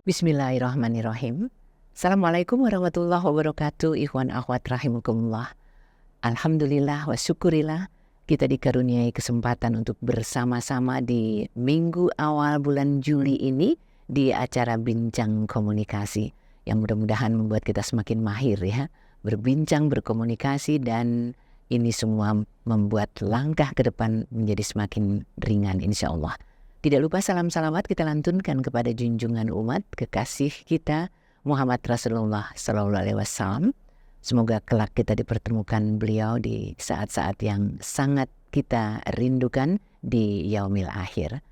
Bismillahirrahmanirrahim. Assalamualaikum warahmatullahi wabarakatuh. Ikhwan akhwat rahimakumullah. Alhamdulillah wa syukurillah kita dikaruniai kesempatan untuk bersama-sama di minggu awal bulan Juli ini di acara Bincang Komunikasi yang mudah-mudahan membuat kita semakin mahir ya, berbincang, berkomunikasi, dan ini semua membuat langkah ke depan menjadi semakin ringan insya Allah. Tidak lupa salam salawat kita lantunkan kepada junjungan umat kekasih kita Muhammad Rasulullah Sallallahu Alaihi Wasallam. Semoga kelak kita dipertemukan beliau di saat-saat yang sangat kita rindukan di yaumil akhir.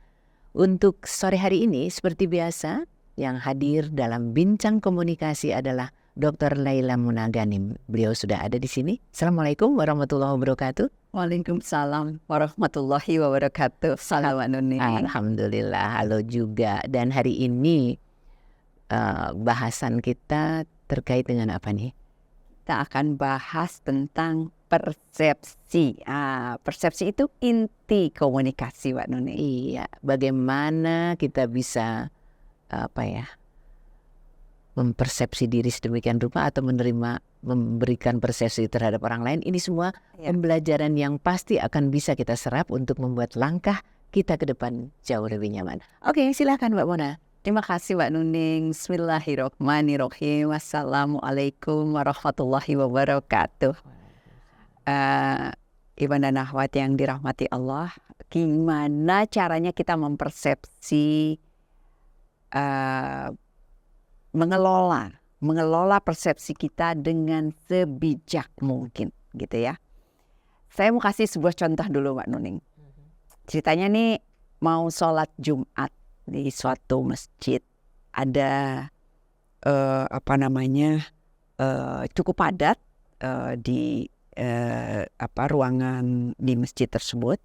Untuk sore hari ini seperti biasa yang hadir dalam bincang komunikasi adalah Dr. Laila Munaganim. Beliau sudah ada di sini. Assalamualaikum warahmatullahi wabarakatuh. Waalaikumsalam warahmatullahi wabarakatuh. Salam Nuni. Alhamdulillah, halo juga. Dan hari ini bahasan kita terkait dengan apa nih? Kita akan bahas tentang persepsi. Persepsi itu inti komunikasi, Pak Nuni. Iya, bagaimana kita bisa mempersepsi diri sedemikian rupa atau memberikan persepsi terhadap orang lain. Ini semua pembelajaran yang pasti akan bisa kita serap untuk membuat langkah kita ke depan jauh lebih nyaman. Oke, silakan Mbak Mona. Terima kasih Mbak Nuning. Bismillahirrahmanirrahim. Wassalamualaikum warahmatullahi wabarakatuh. Ibu dan akhwat yang dirahmati Allah, gimana caranya kita mempersepsi mengelola persepsi kita dengan sebijak mungkin gitu ya. Saya mau kasih sebuah contoh dulu Mbak Nuning. Ceritanya nih mau sholat Jumat di suatu masjid, ada cukup padat di ruangan di masjid tersebut,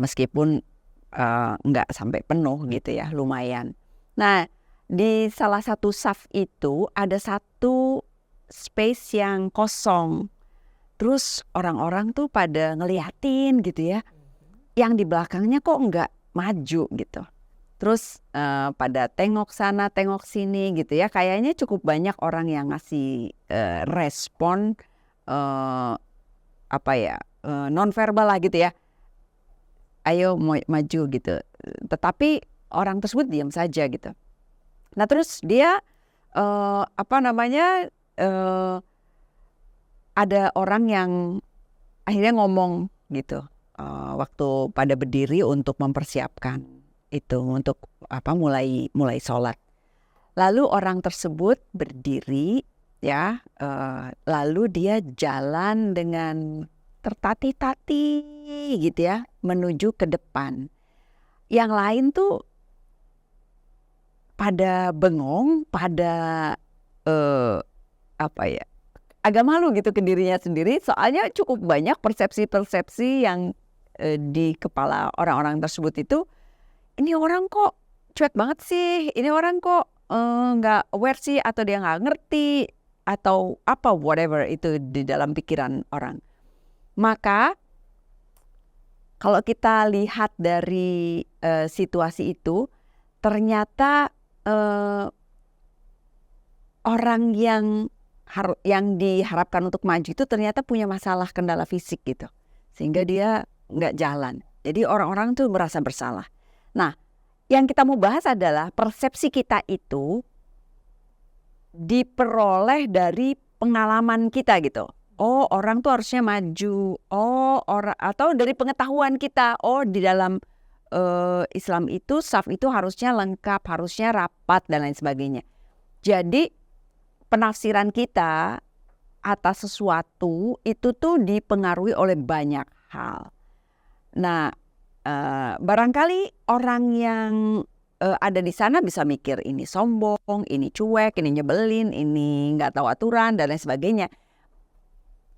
meskipun nggak sampai penuh gitu ya, lumayan. Nah, di salah satu saf itu ada satu space yang kosong. Terus orang-orang tuh pada ngeliatin gitu ya. Yang di belakangnya kok nggak maju gitu. Terus pada tengok sana, tengok sini gitu ya. Kayaknya cukup banyak orang yang ngasih respon nonverbal lah gitu ya. Ayo maju gitu. Tetapi orang tersebut diam saja gitu. Nah terus dia ada orang yang akhirnya ngomong gitu waktu pada berdiri untuk mempersiapkan itu untuk mulai sholat. Lalu orang tersebut berdiri ya, lalu dia jalan dengan tertati-tati gitu ya menuju ke depan. Yang lain tuh pada bengong, pada agak malu gitu ke dirinya sendiri, soalnya cukup banyak persepsi-persepsi yang di kepala orang-orang tersebut itu, ini orang kok cuek banget sih, ini orang kok nggak aware sih, atau dia nggak ngerti, atau apa whatever itu di dalam pikiran orang. Maka kalau kita lihat dari situasi itu, ternyata orang yang diharapkan untuk maju itu ternyata punya masalah kendala fisik gitu, sehingga dia nggak jalan. Jadi orang-orang tuh merasa bersalah. Nah, yang kita mau bahas adalah persepsi kita itu diperoleh dari pengalaman kita gitu. Oh, orang tuh harusnya maju. Oh, atau dari pengetahuan kita. Oh, di dalam Islam itu saf itu harusnya lengkap, harusnya rapat dan lain sebagainya. Jadi penafsiran kita atas sesuatu itu tuh dipengaruhi oleh banyak hal. Nah, barangkali orang yang ada di sana bisa mikir ini sombong, ini cuek, ini nyebelin, ini nggak tahu aturan dan lain sebagainya.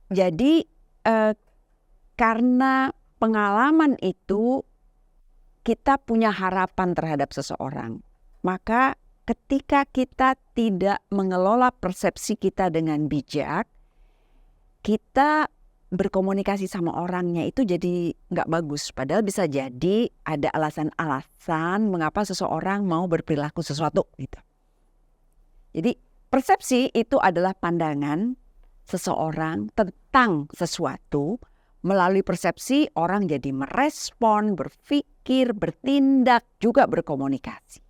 Jadi karena pengalaman itu kita punya harapan terhadap seseorang. Maka ketika kita tidak mengelola persepsi kita dengan bijak, kita berkomunikasi sama orangnya itu jadi nggak bagus. Padahal bisa jadi ada alasan-alasan mengapa seseorang mau berperilaku sesuatu gitu. Jadi persepsi itu adalah pandangan seseorang tentang sesuatu. Melalui persepsi orang jadi merespon, berpikir, bertindak, juga berkomunikasi.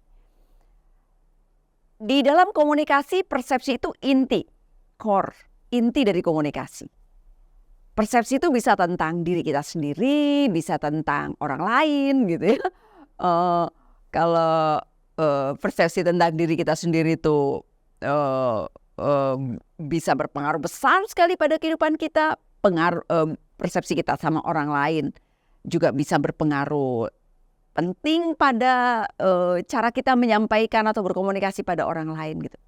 Di dalam komunikasi persepsi itu inti, core, inti dari komunikasi. Persepsi itu bisa tentang diri kita sendiri, bisa tentang orang lain gitu ya. Kalau persepsi tentang diri kita sendiri itu bisa berpengaruh besar sekali pada kehidupan kita. Persepsi kita sama orang lain juga bisa berpengaruh penting pada cara kita menyampaikan atau berkomunikasi pada orang lain gitu.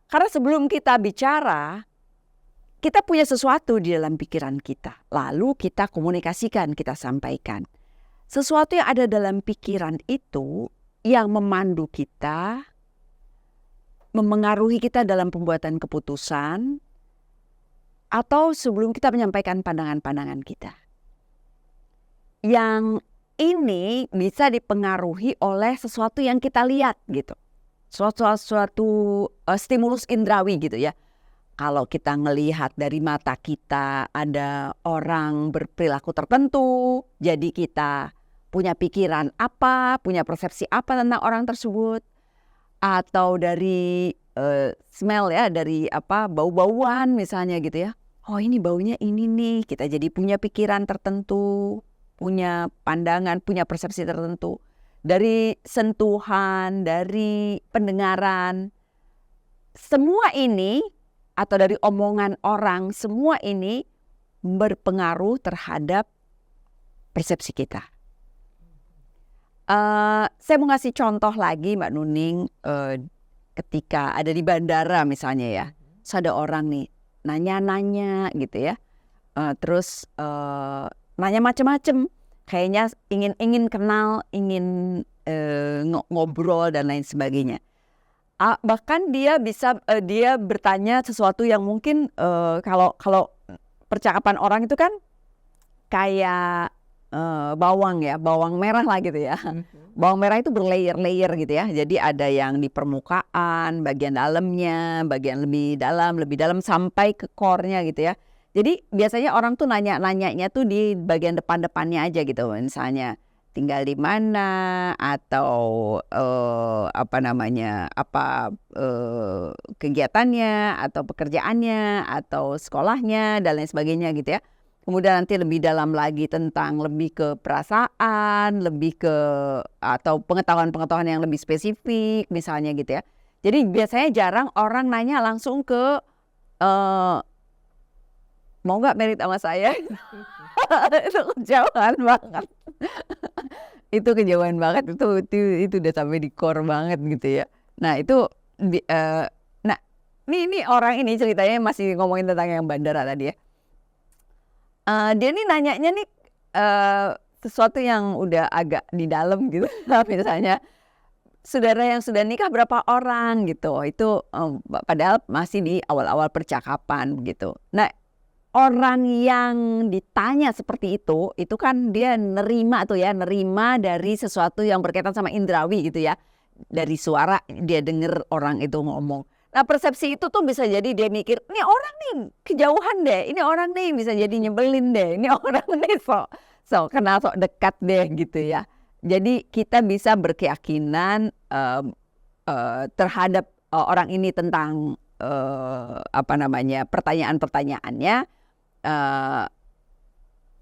Karena sebelum kita bicara, kita punya sesuatu di dalam pikiran kita. Lalu kita komunikasikan, kita sampaikan. Sesuatu yang ada dalam pikiran itu yang memandu kita, memengaruhi kita dalam pembuatan keputusan, atau sebelum kita menyampaikan pandangan-pandangan kita. Yang ini bisa dipengaruhi oleh sesuatu yang kita lihat gitu. Suatu stimulus indrawi gitu ya. Kalau kita ngelihat dari mata kita ada orang berperilaku tertentu, jadi kita punya pikiran apa, punya persepsi apa tentang orang tersebut. Atau dari smell ya, dari bau-bauan misalnya gitu ya. Oh ini baunya ini nih, kita jadi punya pikiran tertentu, punya pandangan, punya persepsi tertentu. Dari sentuhan, dari pendengaran, semua ini atau dari omongan orang, semua ini berpengaruh terhadap persepsi kita. Saya mau ngasih contoh lagi Mbak Nuning, ketika ada di bandara misalnya ya, ada orang nih nanya-nanya gitu ya, terus nanya macem-macem, kayaknya ingin kenal, ingin ngobrol dan lain sebagainya. Bahkan dia bisa dia bertanya sesuatu yang mungkin kalau percakapan orang itu kan kayak bawang ya, bawang merah lah gitu ya. Bawang merah itu berlayer-layer gitu ya. Jadi ada yang di permukaan, bagian dalamnya, bagian lebih dalam sampai ke core-nya gitu ya. Jadi biasanya orang tuh nanyanya tuh di bagian depan-depannya aja gitu. Misalnya tinggal di mana atau kegiatannya atau pekerjaannya atau sekolahnya dan lain sebagainya gitu ya. Kemudian nanti lebih dalam lagi tentang lebih ke perasaan, lebih ke atau pengetahuan-pengetahuan yang lebih spesifik misalnya gitu ya. Jadi biasanya jarang orang nanya langsung ke mau nggak merit sama saya? Itu kejauhan banget. Itu kejauhan banget, itu udah sampai di core banget gitu ya. Nah itu, nah ini orang ini ceritanya masih ngomongin tentang yang bandara tadi ya. Dia nih nanyanya nih sesuatu yang udah agak di dalam gitu. Misalnya saudara yang sudah nikah berapa orang gitu. Itu padahal masih di awal-awal percakapan gitu. Nah orang yang ditanya seperti itu kan dia nerima dari sesuatu yang berkaitan sama indrawi gitu ya. Dari suara dia dengar orang itu ngomong. Nah persepsi itu tuh bisa jadi dia mikir, ini orang nih kejauhan deh, ini orang nih bisa jadi nyebelin deh, ini orang nih sok dekat deh gitu ya. Jadi kita bisa berkeyakinan terhadap orang ini tentang pertanyaan-pertanyaannya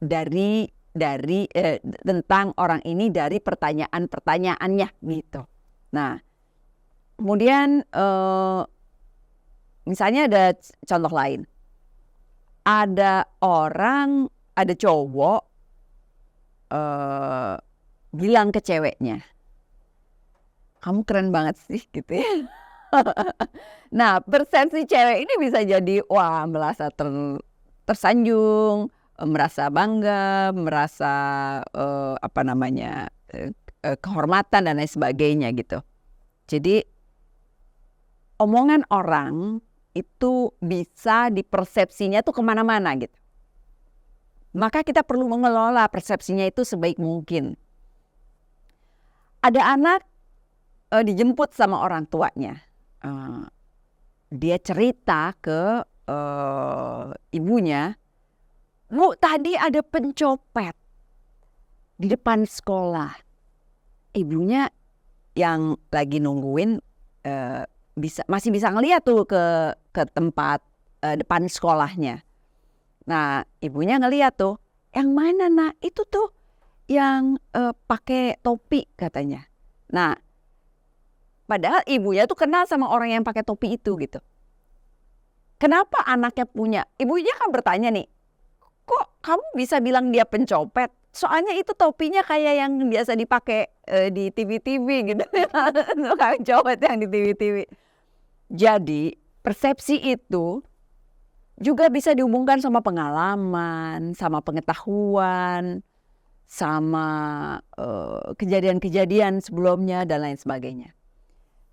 dari tentang orang ini dari pertanyaan-pertanyaannya gitu. Nah kemudian misalnya ada contoh lain, ada cowok bilang ke ceweknya, kamu keren banget sih gitu ya. Nah persepsi cewek ini bisa jadi wah merasa tersanjung, merasa bangga, merasa kehormatan dan lain sebagainya gitu. Jadi omongan orang itu bisa dipersepsinya tuh kemana-mana gitu. Maka kita perlu mengelola persepsinya itu sebaik mungkin. Ada anak dijemput sama orang tuanya. dia cerita ke ibunya, "Bu, tadi ada pencopet di depan sekolah." Ibunya yang lagi nungguin masih bisa ngeliat tuh ke tempat depan sekolahnya. Nah, ibunya ngeliat tuh, "Yang mana, Nak? Itu tuh yang pakai topi," katanya. Nah, padahal ibunya tuh kenal sama orang yang pakai topi itu gitu. Kenapa anaknya punya? Ibunya kan bertanya nih, "Kok kamu bisa bilang dia pencopet? Soalnya itu topinya kayak yang biasa dipakai di TV-TV gitu." Kayak copet yang di TV-TV. Jadi persepsi itu juga bisa dihubungkan sama pengalaman, sama pengetahuan, sama kejadian-kejadian sebelumnya dan lain sebagainya.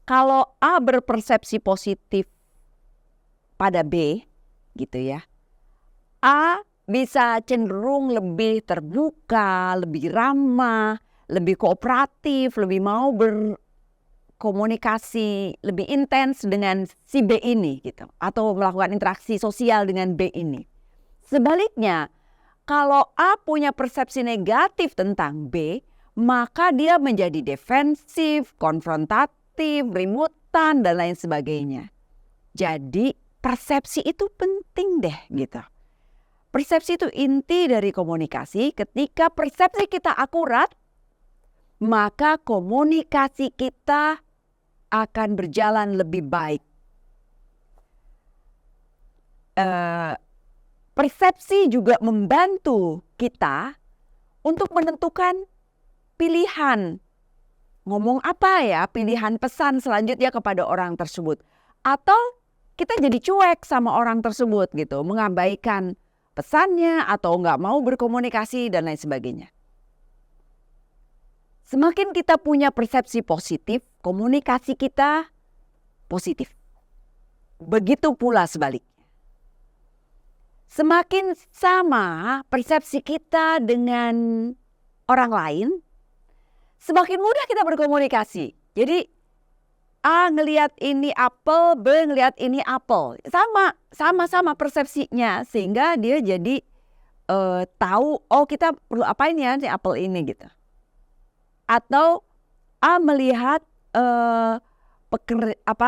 Kalau A berpersepsi positif pada B gitu ya, A bisa cenderung lebih terbuka, lebih ramah, lebih kooperatif, lebih mau berkomunikasi lebih intens dengan si B ini gitu, atau melakukan interaksi sosial dengan B ini. Sebaliknya, kalau A punya persepsi negatif tentang B, maka dia menjadi defensif, konfrontatif, rebutan dan lain sebagainya. Jadi persepsi itu penting deh gitu. Persepsi itu inti dari komunikasi. Ketika persepsi kita akurat, maka komunikasi kita akan berjalan lebih baik. Persepsi juga membantu kita untuk menentukan pilihan. Ngomong apa ya, pilihan pesan selanjutnya kepada orang tersebut. Atau kita jadi cuek sama orang tersebut gitu, mengabaikan pesannya atau nggak mau berkomunikasi dan lain sebagainya. Semakin kita punya persepsi positif, komunikasi kita positif. Begitu pula sebaliknya. Semakin sama persepsi kita dengan orang lain, semakin mudah kita berkomunikasi. Jadi A ngelihat ini apel, B ngelihat ini apel. Sama persepsinya, sehingga dia jadi tahu, oh kita perlu apain ya si apel ini gitu. Atau A melihat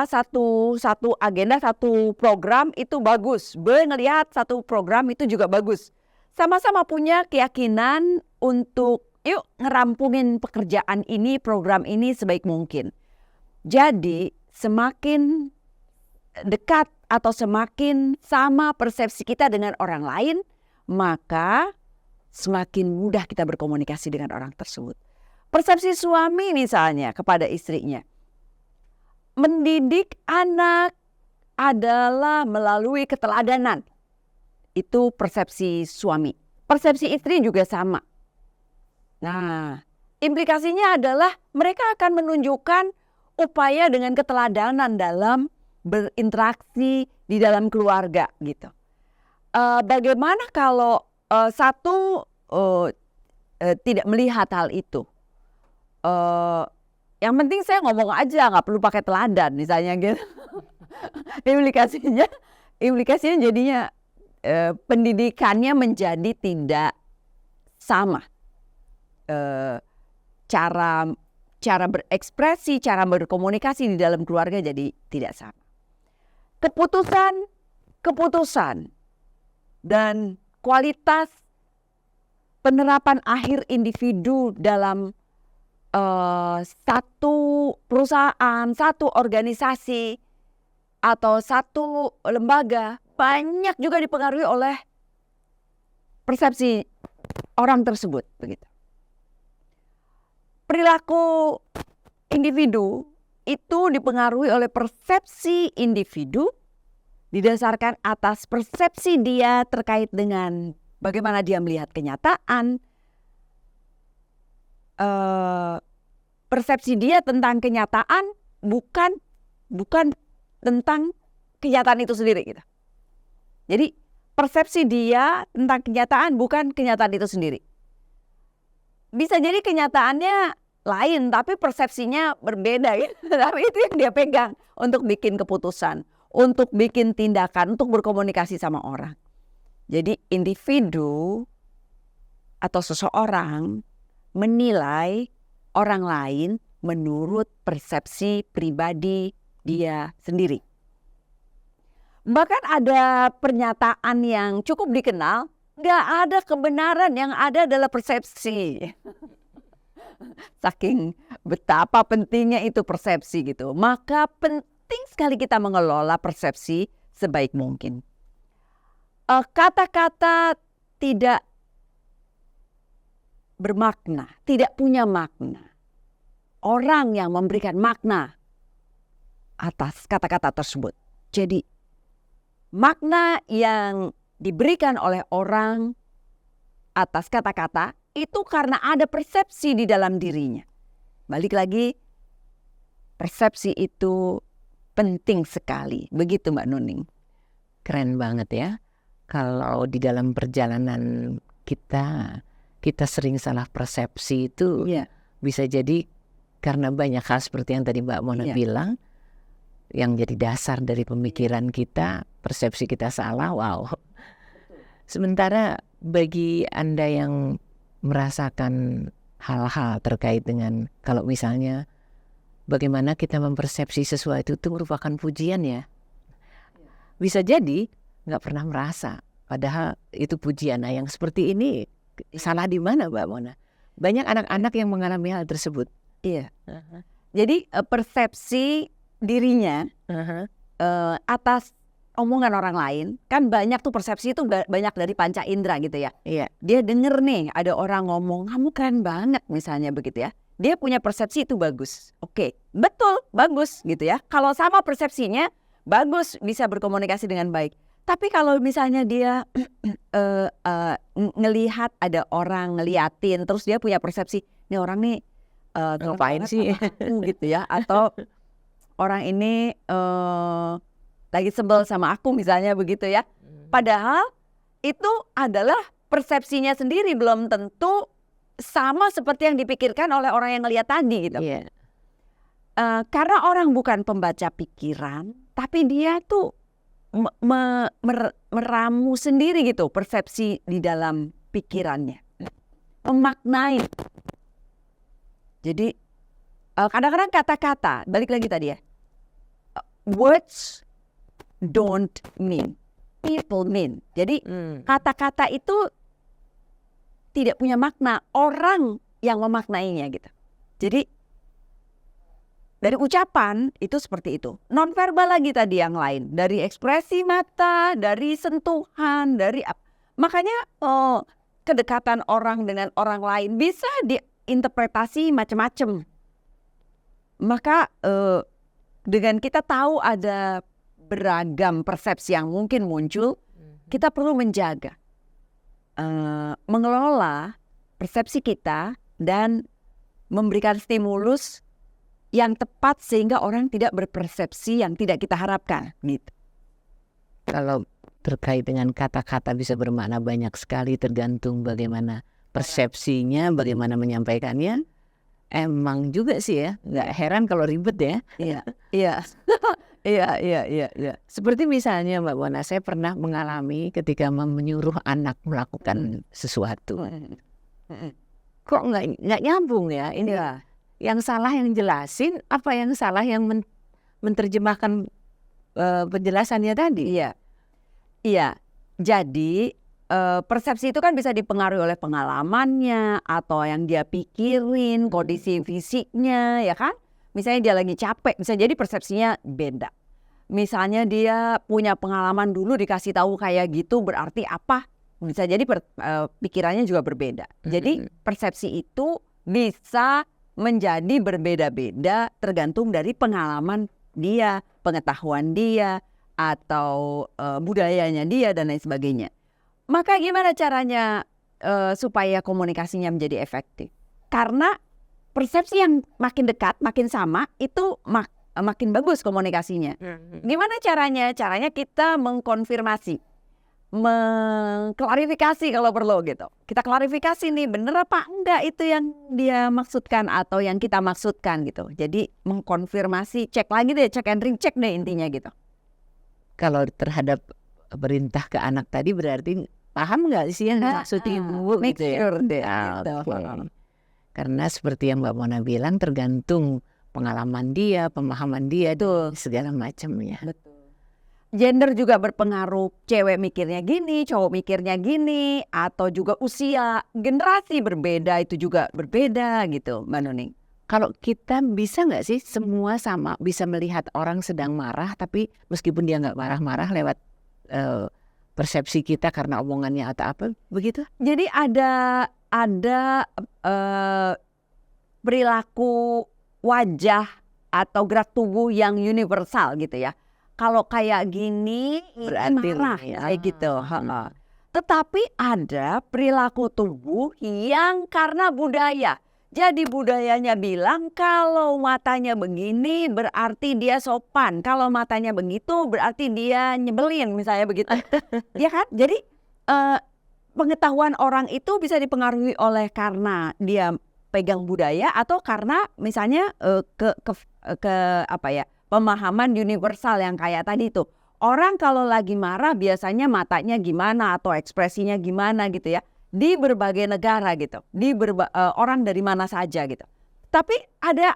satu agenda, satu program itu bagus. B ngelihat satu program itu juga bagus. Sama-sama punya keyakinan untuk yuk ngerampungin pekerjaan ini, program ini sebaik mungkin. Jadi semakin dekat atau semakin sama persepsi kita dengan orang lain, maka semakin mudah kita berkomunikasi dengan orang tersebut. Persepsi suami misalnya kepada istrinya. Mendidik anak adalah melalui keteladanan. Itu persepsi suami. Persepsi istri juga sama. Nah, implikasinya adalah mereka akan menunjukkan upaya dengan keteladanan dalam berinteraksi di dalam keluarga gitu. Bagaimana kalau satu tidak melihat hal itu? Yang penting saya ngomong aja, nggak perlu pakai teladan misalnya gitu. implikasinya jadinya pendidikannya menjadi tidak sama. Cara berekspresi, cara berkomunikasi di dalam keluarga jadi tidak sama. Keputusan dan kualitas penerapan akhir individu dalam satu perusahaan, satu organisasi, atau satu lembaga banyak juga dipengaruhi oleh persepsi orang tersebut, begitu. Perilaku individu itu dipengaruhi oleh persepsi individu didasarkan atas persepsi dia terkait dengan bagaimana dia melihat kenyataan, persepsi dia tentang kenyataan bukan tentang kenyataan itu sendiri gitu. Jadi persepsi dia tentang kenyataan bukan kenyataan itu sendiri. Bisa jadi kenyataannya lain tapi persepsinya berbeda gitu. Tapi itu yang dia pegang untuk bikin keputusan. untuk bikin tindakan, untuk berkomunikasi sama orang. Jadi individu atau seseorang menilai orang lain menurut persepsi pribadi dia sendiri. Bahkan ada pernyataan yang cukup dikenal, nggak ada kebenaran, yang ada adalah persepsi. Saking betapa pentingnya itu persepsi gitu. Maka penting sekali kita mengelola persepsi sebaik mungkin. Kata-kata tidak bermakna, tidak punya makna. Orang yang memberikan makna atas kata-kata tersebut. Jadi makna yang diberikan oleh orang atas kata-kata itu karena ada persepsi di dalam dirinya. Balik lagi, persepsi itu penting sekali. Begitu Mbak Nuning. Keren banget ya. Kalau di dalam perjalanan kita sering salah persepsi itu bisa jadi karena banyak hal seperti yang tadi Mbak Mona bilang, yang jadi dasar dari pemikiran kita, persepsi kita salah, wow. Sementara bagi Anda yang merasakan hal-hal terkait dengan kalau misalnya bagaimana kita mempersepsi sesuatu itu merupakan pujian ya. Bisa jadi nggak pernah merasa, padahal itu pujian. Nah yang seperti ini salah di mana Mbak Mona? Banyak anak-anak yang mengalami hal tersebut. Iya. Jadi persepsi dirinya atas omongan orang lain, kan banyak tuh persepsi itu banyak dari panca indera gitu ya. Iya. Dia denger nih ada orang ngomong kamu keren banget misalnya begitu ya. Dia punya persepsi itu bagus. Oke, betul, bagus gitu ya. Kalau sama persepsinya bagus, bisa berkomunikasi dengan baik. Tapi kalau misalnya dia ngelihat ada orang ngeliatin, terus dia punya persepsi, ini orang nih ngapain sih gitu ya, atau orang ini lagi sebel sama aku misalnya begitu ya. Padahal itu adalah persepsinya sendiri, belum tentu sama seperti yang dipikirkan oleh orang yang ngeliat tadi gitu. Iya. Karena orang bukan pembaca pikiran, tapi dia tuh meramu sendiri gitu persepsi di dalam pikirannya, memaknai. Jadi kadang-kadang kata-kata, balik lagi tadi ya, words don't mean, people mean. Jadi kata-kata itu tidak punya makna, orang yang memaknainya gitu. Jadi dari ucapan itu seperti itu. Nonverbal lagi tadi yang lain. Dari ekspresi mata, dari sentuhan, dari makanya kedekatan orang dengan orang lain bisa diinterpretasi macam-macam. Maka dengan kita tahu ada beragam persepsi yang mungkin muncul, kita perlu menjaga, mengelola persepsi kita dan memberikan stimulus yang tepat sehingga orang tidak berpersepsi yang tidak kita harapkan gitu. Kalau terkait dengan kata-kata bisa bermakna banyak sekali, tergantung bagaimana persepsinya, bagaimana menyampaikannya. Emang juga sih ya, nggak heran kalau ribet ya. Iya, iya, iya. Seperti misalnya Mbak Mona, saya pernah mengalami ketika menyuruh anak melakukan sesuatu. Kok nggak nyambung ya ini? Iya. Yang salah yang jelasin, apa yang salah yang menerjemahkan penjelasannya tadi? Iya. Jadi persepsi itu kan bisa dipengaruhi oleh pengalamannya atau yang dia pikirin, kondisi fisiknya, ya kan? Misalnya dia lagi capek, bisa jadi persepsinya beda. Misalnya dia punya pengalaman dulu dikasih tahu kayak gitu, berarti apa? Bisa jadi pikirannya juga berbeda. Jadi persepsi itu bisa menjadi berbeda-beda tergantung dari pengalaman dia, pengetahuan dia, atau budayanya dia dan lain sebagainya. Maka gimana caranya supaya komunikasinya menjadi efektif? Karena persepsi yang makin dekat, makin sama, itu makin bagus komunikasinya. Gimana caranya? Caranya kita mengkonfirmasi, mengklarifikasi kalau perlu gitu. Kita klarifikasi nih, bener apa enggak itu yang dia maksudkan atau yang kita maksudkan gitu. Jadi mengkonfirmasi, cek lagi deh, cek and recheck deh intinya gitu. kalau terhadap perintah ke anak tadi berarti paham nggak sih yang maksud ibu make gitu ya? sure deh gitu. Oke. Karena seperti yang Mbak Mona bilang tergantung pengalaman dia, pemahaman dia, Betul. dan segala macamnya. Betul. Gender juga berpengaruh, cewek mikirnya gini, cowok mikirnya gini, atau juga usia, generasi berbeda itu juga berbeda gitu Mbak Nuning. Kalau kita bisa nggak sih semua sama, bisa melihat orang sedang marah tapi meskipun dia nggak marah-marah lewat persepsi kita karena omongannya atau apa begitu? Jadi ada perilaku wajah atau gerak tubuh yang universal gitu ya. Kalau kayak gini Berarti marah nih, kayak gitu. Tetapi ada perilaku tubuh yang karena budaya. Jadi budayanya bilang kalau matanya begini berarti dia sopan. Kalau matanya begitu berarti dia nyebelin misalnya begitu. Ya kan? Jadi pengetahuan orang itu bisa dipengaruhi oleh karena dia pegang budaya atau karena misalnya ke apa ya, pemahaman universal yang kayak tadi itu. Orang kalau lagi marah biasanya matanya gimana atau ekspresinya gimana gitu ya. Di berbagai negara gitu, orang dari mana saja gitu. Tapi ada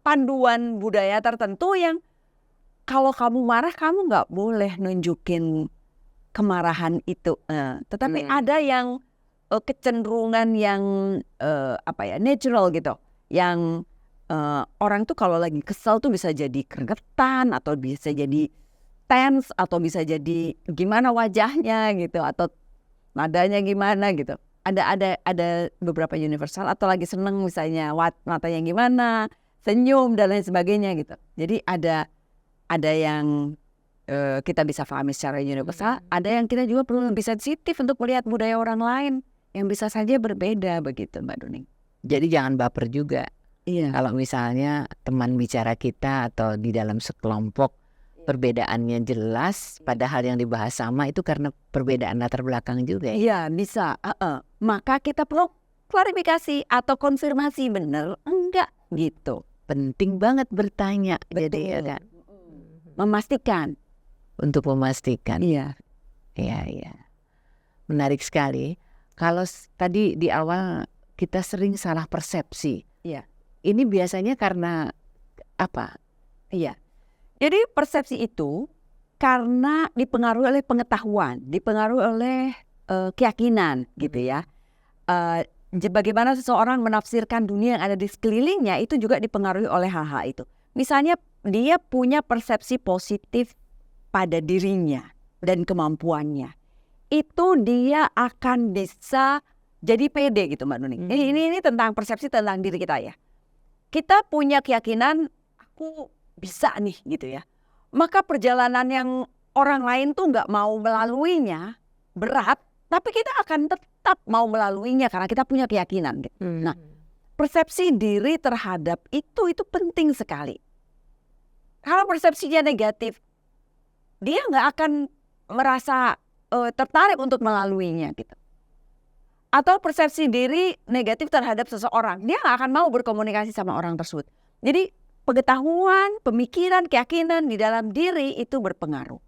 panduan budaya tertentu yang kalau kamu marah kamu nggak boleh nunjukin kemarahan itu. Tetapi ada yang kecenderungan yang apa ya, natural gitu, yang orang tuh kalau lagi kesel tuh bisa jadi keringetan atau bisa jadi tense atau bisa jadi gimana wajahnya gitu atau nadanya gimana gitu. Ada beberapa universal atau lagi seneng misalnya matanya gimana, senyum dan lain sebagainya gitu. Jadi ada yang kita bisa pahami secara universal, ada yang kita juga perlu lebih sensitif untuk melihat budaya orang lain yang bisa saja berbeda begitu Mbak Nuning. Jadi jangan baper juga. Iya. Kalau misalnya teman bicara kita atau di dalam sekelompok perbedaannya jelas, padahal yang dibahas sama itu karena perbedaan latar belakang juga. Iya bisa. Maka kita perlu klarifikasi atau konfirmasi benar enggak gitu. Penting banget bertanya. Jadi ya kan. Memastikan. Untuk memastikan. Iya. Iya. Menarik sekali. Kalau tadi di awal kita sering salah persepsi. Iya. Ini biasanya karena apa? Iya. Jadi persepsi itu karena dipengaruhi oleh pengetahuan, dipengaruhi oleh keyakinan gitu ya. Bagaimana seseorang menafsirkan dunia yang ada di sekelilingnya itu juga dipengaruhi oleh hal-hal itu. Misalnya dia punya persepsi positif pada dirinya dan kemampuannya. Itu dia akan bisa jadi pede gitu Mbak Nuning. Ini tentang persepsi tentang diri kita ya. Kita punya keyakinan aku bisa nih gitu ya. Maka perjalanan yang orang lain tuh nggak mau melaluinya berat, tapi kita akan tetap mau melaluinya karena kita punya keyakinan gitu. Nah, persepsi diri terhadap itu penting sekali. Kalau persepsinya negatif, dia nggak akan merasa tertarik untuk melaluinya gitu. Atau persepsi diri negatif terhadap seseorang, dia nggak akan mau berkomunikasi sama orang tersebut. Jadi pengetahuan, pemikiran, keyakinan di dalam diri itu berpengaruh.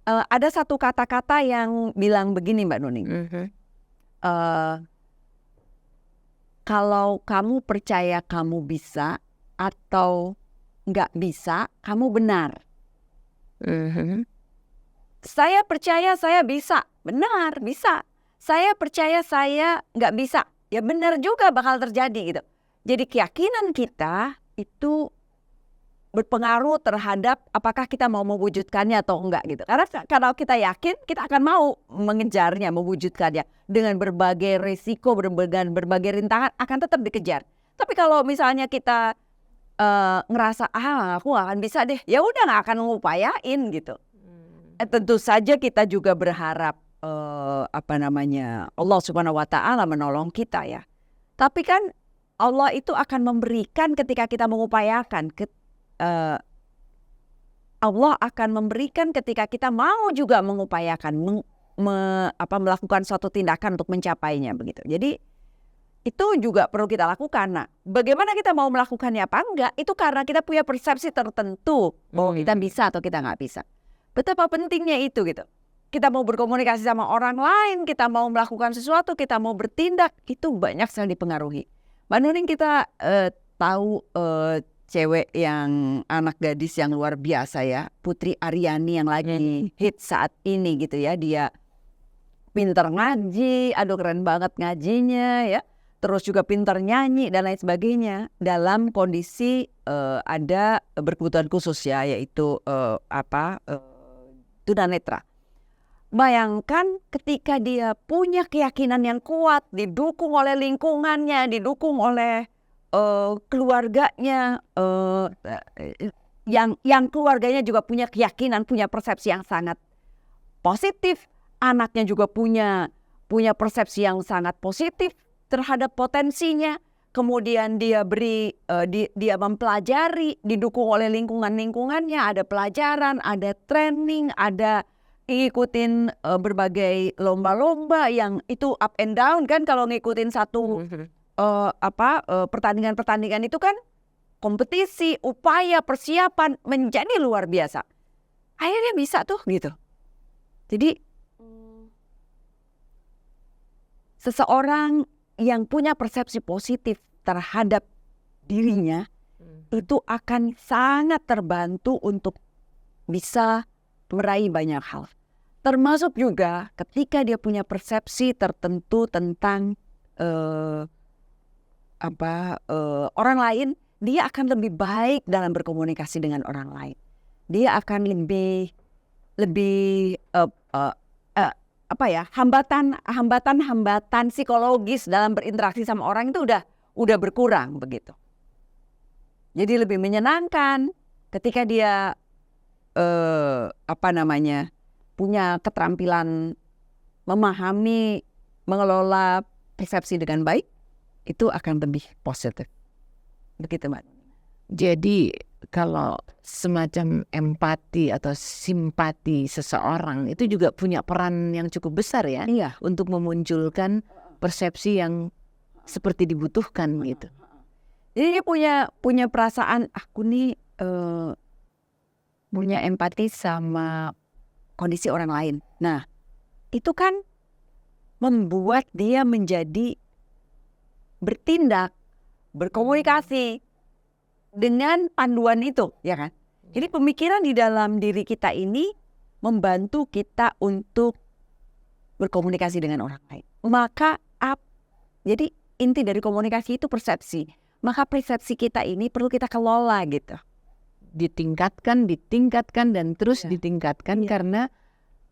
Ada satu kata-kata yang bilang begini Mbak Nuning. Kalau kamu percaya kamu bisa atau nggak bisa, kamu benar. Saya percaya saya bisa, benar bisa. Saya percaya saya nggak bisa, ya benar juga bakal terjadi gitu. Jadi keyakinan kita itu berpengaruh terhadap apakah kita mau mewujudkannya atau enggak gitu. Karena kalau kita yakin, kita akan mau mengejarnya, mewujudkannya dengan berbagai risiko, berbagai rintangan akan tetap dikejar. Tapi kalau misalnya kita ngerasa aku gak akan bisa deh, ya udah nggak akan ngupayain gitu. Tentu saja kita juga berharap Allah Subhanahu Wa Taala menolong kita ya. Tapi kan Allah itu akan memberikan ketika kita mengupayakan. Allah akan memberikan ketika kita mau juga mengupayakan melakukan suatu tindakan untuk mencapainya begitu. Jadi itu juga perlu kita lakukan. Nah, bagaimana kita mau melakukannya apa enggak? Itu karena kita punya persepsi tertentu bahwa kita bisa atau kita nggak bisa. Betapa pentingnya itu gitu. Kita mau berkomunikasi sama orang lain, kita mau melakukan sesuatu, kita mau bertindak, itu banyak sekali dipengaruhi. Mbak Nuning, kita tahu cewek yang anak gadis yang luar biasa ya, Putri Aryani yang lagi hit saat ini gitu ya. Dia pinter ngaji, aduh keren banget ngajinya ya. Terus juga pinter nyanyi dan lain sebagainya. Dalam kondisi ada berkebutuhan khusus ya, yaitu tunanetra. Bayangkan ketika dia punya keyakinan yang kuat, didukung oleh lingkungannya, didukung oleh keluarganya, yang keluarganya juga punya keyakinan, punya persepsi yang sangat positif. Anaknya juga punya persepsi yang sangat positif terhadap potensinya. Kemudian dia dia mempelajari, didukung oleh lingkungannya, ada pelajaran, ada training, ada ngikutin berbagai lomba-lomba yang itu up and down kan. Kalau ngikutin satu pertandingan-pertandingan itu kan kompetisi, upaya, persiapan menjadi luar biasa. Akhirnya bisa tuh gitu. Jadi seseorang yang punya persepsi positif terhadap dirinya itu akan sangat terbantu untuk bisa meraih banyak hal. Termasuk juga ketika dia punya persepsi tertentu tentang orang lain, dia akan lebih baik dalam berkomunikasi dengan orang lain. Dia akan lebih hambatan psikologis dalam berinteraksi sama orang itu udah berkurang begitu. Jadi lebih menyenangkan ketika dia punya keterampilan memahami, mengelola persepsi dengan baik, itu akan lebih positif. Begitu, Mbak. Jadi kalau semacam empati atau simpati seseorang itu juga punya peran yang cukup besar ya, Iya. untuk memunculkan persepsi yang seperti dibutuhkan gitu. Jadi dia punya perasaan, aku nih punya empati sama kondisi orang lain. Nah, itu kan membuat dia menjadi bertindak, berkomunikasi dengan panduan itu, ya kan? Jadi pemikiran di dalam diri kita ini membantu kita untuk berkomunikasi dengan orang lain. Maka jadi inti dari komunikasi itu persepsi. Maka persepsi kita ini perlu kita kelola gitu. Ditingkatkan dan terus ditingkatkan karena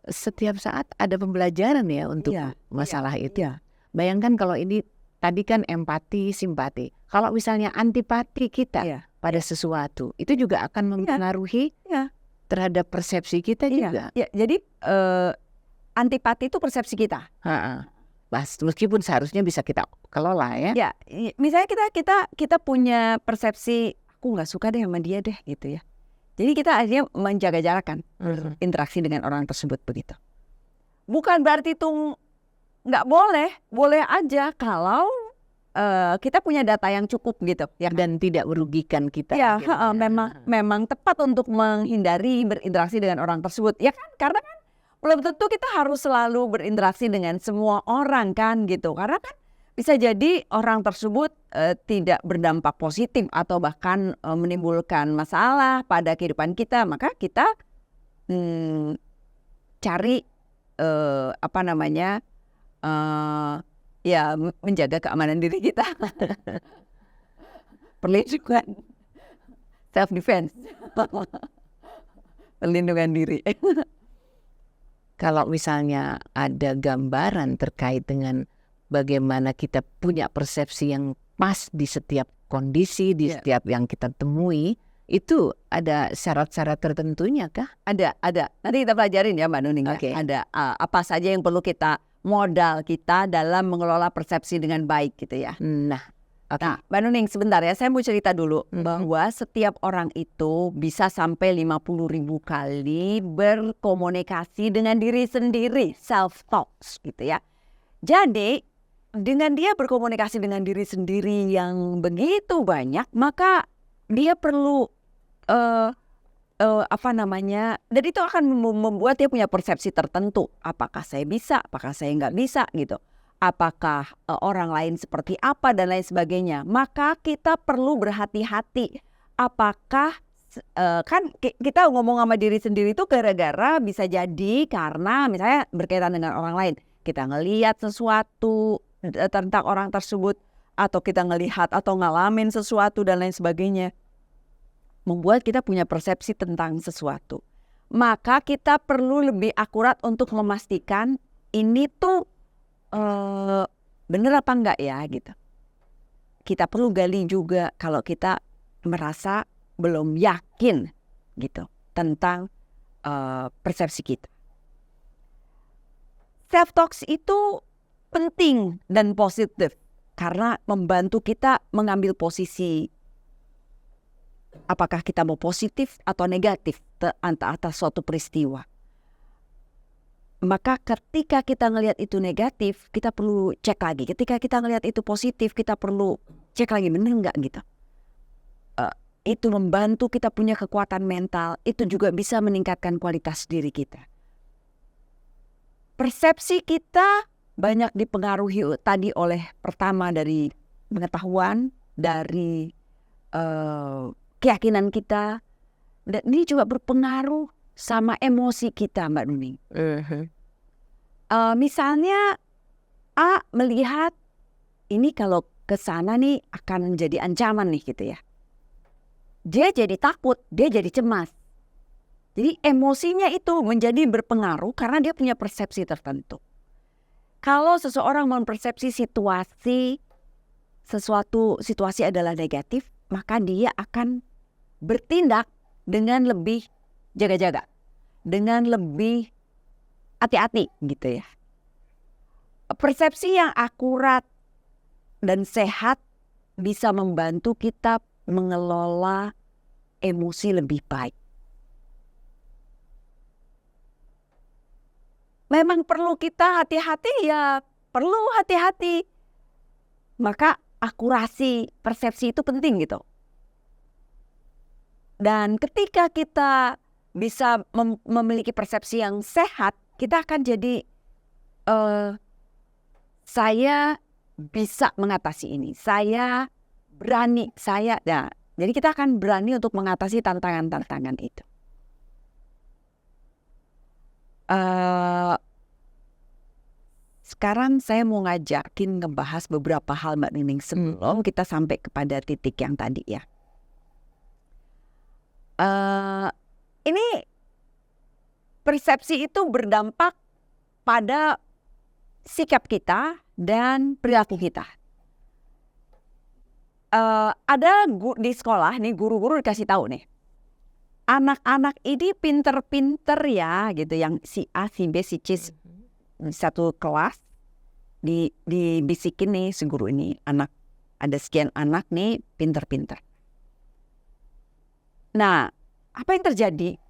setiap saat ada pembelajaran ya untuk masalah itu. Bayangkan kalau ini tadi kan empati, simpati. Kalau misalnya antipati kita pada sesuatu, itu juga akan mempengaruhi terhadap persepsi kita juga. Jadi antipati itu persepsi kita. Meskipun seharusnya bisa kita kelola ya. Misalnya kita punya persepsi, aku nggak suka deh sama dia deh gitu ya. Jadi kita akhirnya menjaga jarak kan, interaksi dengan orang tersebut begitu. Bukan berarti itu nggak boleh aja kalau kita punya data yang cukup gitu ya, dan tidak merugikan kita. Memang tepat untuk menghindari berinteraksi dengan orang tersebut ya kan, karena kan belum tentu kita harus selalu berinteraksi dengan semua orang kan gitu, karena kan bisa jadi orang tersebut tidak berdampak positif atau bahkan menimbulkan masalah pada kehidupan kita. Maka kita cari menjaga keamanan diri kita. Perlindungan, self defense, perlindungan diri. Kalau misalnya ada gambaran terkait dengan bagaimana kita punya persepsi yang pas di setiap kondisi, di setiap yang kita temui, itu ada syarat-syarat tertentunya kah? Ada. Nanti kita pelajarin ya Mbak Nuning. Ada apa saja yang perlu modal kita dalam mengelola persepsi dengan baik gitu ya. Nah, Mbak Nuning sebentar ya, saya mau cerita dulu bahwa setiap orang itu bisa sampai 50.000 kali berkomunikasi dengan diri sendiri, self talks gitu ya. Jadi dengan dia berkomunikasi dengan diri sendiri yang begitu banyak, maka dia perlu dan itu akan membuat dia punya persepsi tertentu. Apakah saya bisa, apakah saya nggak bisa gitu. Apakah orang lain seperti apa dan lain sebagainya. Maka kita perlu berhati-hati. Apakah kan kita ngomong sama diri sendiri itu gara-gara bisa jadi karena misalnya berkaitan dengan orang lain. Kita ngelihat sesuatu tentang orang tersebut, atau kita ngelihat atau ngalamin sesuatu dan lain sebagainya, membuat kita punya persepsi tentang sesuatu. Maka kita perlu lebih akurat untuk memastikan ini tuh bener apa enggak ya gitu. Kita perlu gali juga kalau kita merasa belum yakin gitu tentang persepsi kita. Self talk itu penting dan positif karena membantu kita mengambil posisi apakah kita mau positif atau negatif atas suatu peristiwa. Maka ketika kita ngelihat itu negatif, kita perlu cek lagi. Ketika kita ngelihat itu positif, kita perlu cek lagi benar nggak gitu. Itu membantu kita punya kekuatan mental. Itu juga bisa meningkatkan kualitas diri kita. Persepsi kita banyak dipengaruhi tadi oleh pertama dari pengetahuan, dari keyakinan kita, dan ini juga berpengaruh sama emosi kita, Mbak Nuning. Misalnya A melihat ini kalau ke sana nih akan menjadi ancaman nih gitu ya. Dia jadi takut, dia jadi cemas. Jadi emosinya itu menjadi berpengaruh karena dia punya persepsi tertentu. Kalau seseorang mempersepsi sesuatu situasi adalah negatif, maka dia akan bertindak dengan lebih jaga-jaga, dengan lebih hati-hati gitu ya. Persepsi yang akurat dan sehat bisa membantu kita mengelola emosi lebih baik. Memang perlu kita hati-hati ya, perlu hati-hati. Maka akurasi persepsi itu penting gitu. Dan ketika kita bisa memiliki persepsi yang sehat, kita akan jadi saya bisa mengatasi ini. Saya berani, jadi kita akan berani untuk mengatasi tantangan-tantangan itu. Sekarang saya mau ngajakin ngebahas beberapa hal Mbak Nining sebelum kita sampai kepada titik yang tadi ya. Ini persepsi itu berdampak pada sikap kita dan perilaku kita. Ada di sekolah nih guru-guru dikasih tahu nih, anak-anak ini pinter-pinter ya gitu, yang si A, si B, si C satu kelas dibisikin nih si guru ini, ada sekian anak nih pinter-pinter. Nah, apa yang terjadi?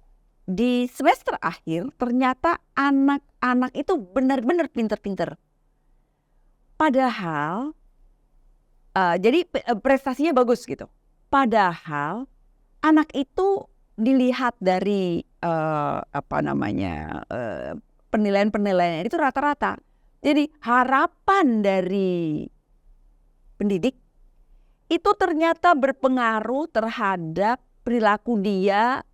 Di semester akhir ternyata anak-anak itu benar-benar pinter-pinter. Padahal jadi prestasinya bagus gitu. Padahal anak itu dilihat dari penilaian-penilaian itu rata-rata. Jadi harapan dari pendidik itu ternyata berpengaruh terhadap perilaku dia,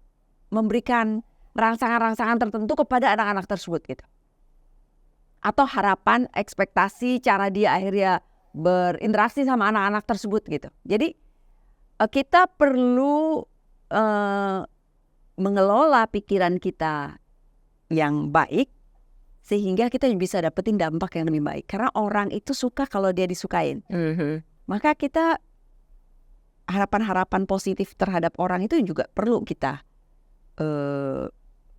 memberikan rangsangan-rangsangan tertentu kepada anak-anak tersebut gitu. Atau harapan, ekspektasi, cara dia akhirnya berinteraksi sama anak-anak tersebut gitu. Jadi kita perlu mengelola pikiran kita yang baik sehingga kita bisa dapetin dampak yang lebih baik. Karena orang itu suka kalau dia disukain. Maka kita harapan-harapan positif terhadap orang itu juga perlu kita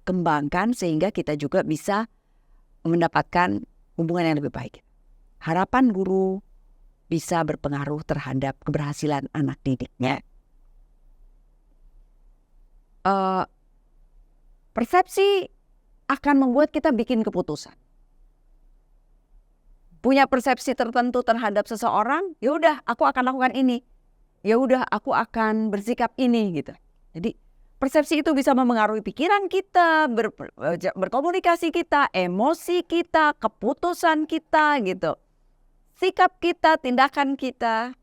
kembangkan sehingga kita juga bisa mendapatkan hubungan yang lebih baik. Harapan guru bisa berpengaruh terhadap keberhasilan anak didiknya. Persepsi akan membuat kita bikin keputusan. Punya persepsi tertentu terhadap seseorang, ya udah aku akan lakukan ini. Ya udah aku akan bersikap ini gitu. Jadi persepsi itu bisa memengaruhi pikiran kita, berkomunikasi kita, emosi kita, keputusan kita gitu. Sikap kita, tindakan kita.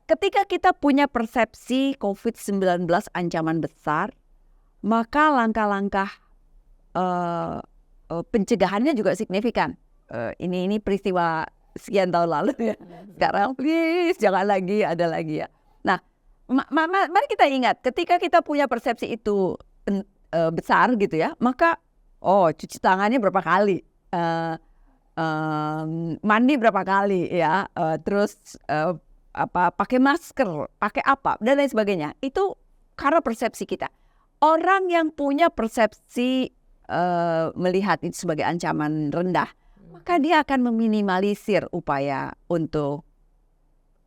Ketika kita punya persepsi COVID-19 ancaman besar, maka langkah-langkah pencegahannya juga signifikan. Ini peristiwa sekian tahun lalu ya. Sekarang please jangan lagi ada lagi ya. Nah, mari kita ingat ketika kita punya persepsi itu besar gitu ya, maka cuci tangannya berapa kali, mandi berapa kali ya, terus pakai masker, pakai apa dan lain sebagainya. Itu karena persepsi kita. Orang yang punya persepsi melihat itu sebagai ancaman rendah, maka dia akan meminimalisir upaya untuk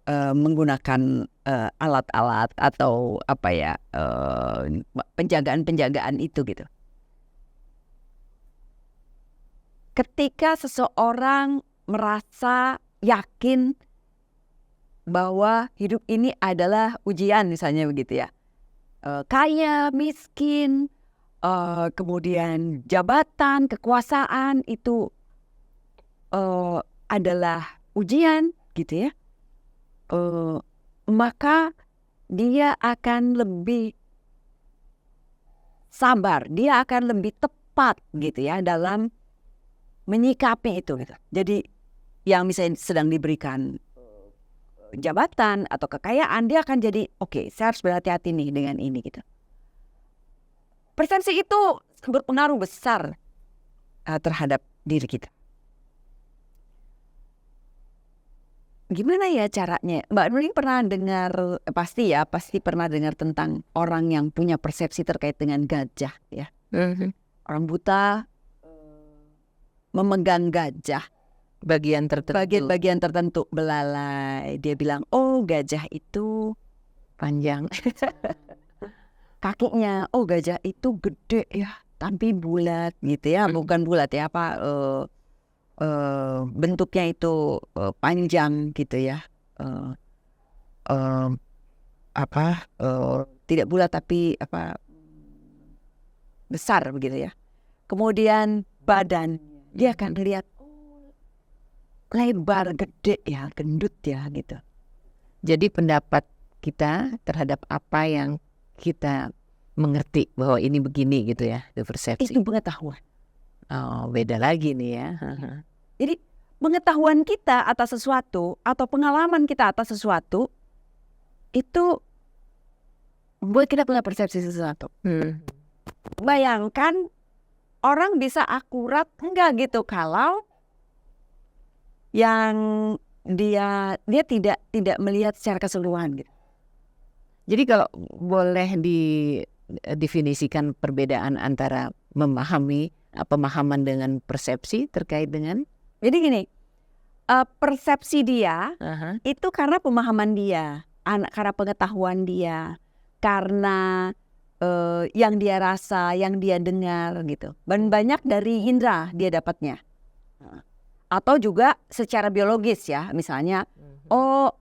menggunakan alat-alat atau penjagaan-penjagaan itu gitu. Ketika seseorang merasa yakin bahwa hidup ini adalah ujian misalnya begitu ya, kaya, miskin, kemudian jabatan, kekuasaan itu adalah ujian gitu ya, maka dia akan lebih sabar, dia akan lebih tepat gitu ya dalam menyikapi itu gitu. Jadi yang misalnya sedang diberikan jabatan atau kekayaan, dia akan jadi oke, saya harus berhati-hati nih dengan ini gitu. Persepsi itu berpengaruh besar terhadap diri kita. Gimana ya caranya? Mbak Nuring pernah dengar, pasti pernah dengar tentang orang yang punya persepsi terkait dengan gajah ya. Orang buta memegang gajah, bagian tertentu belalai. Dia bilang, oh gajah itu Panjang. kakinya, oh gajah itu gede ya, tapi bulat gitu ya, bukan bulat ya, bentuknya itu panjang gitu ya, tidak bulat tapi besar begitu ya. Kemudian badan dia akan lihat lebar, gede ya, gendut ya gitu. Jadi pendapat kita terhadap apa yang kita mengerti bahwa ini begini gitu ya, itu persepsi. Itu pengetahuan. Oh, beda lagi nih ya. Jadi pengetahuan kita atas sesuatu atau pengalaman kita atas sesuatu itu membuat kita punya persepsi sesuatu. Bayangkan orang bisa akurat enggak gitu kalau yang dia tidak melihat secara keseluruhan gitu. Jadi kalau boleh didefinisikan perbedaan antara pemahaman dengan persepsi terkait dengan, jadi gini, persepsi dia itu karena pemahaman dia, karena pengetahuan dia, karena yang dia rasa, yang dia dengar gitu. Dan banyak dari indera dia dapatnya. Atau juga secara biologis ya, misalnya